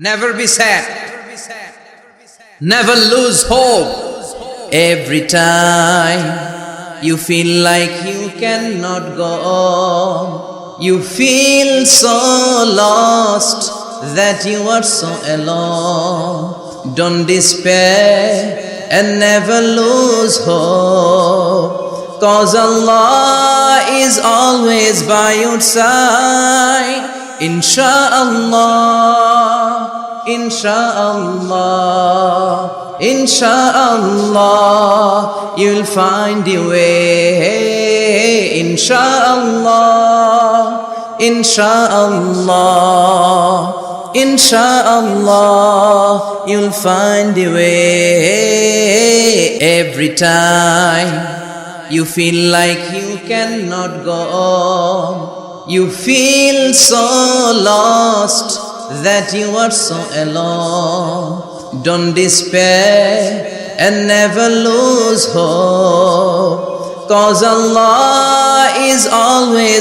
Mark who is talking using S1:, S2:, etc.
S1: Never be sad. Never lose hope. Every time you feel like you cannot go on, you feel so lost that you are so alone. Don't despair and never lose hope, 'cause Allah is always by your side. Insha'Allah, Insha'Allah, Insha'Allah, you'll find your way. Insha'Allah, Insha'Allah, Insha'Allah, you'll find your way. Every time you feel like you cannot go on, you feel so lost that you are so alone. Don't despair and never lose hope, 'cause Allah is always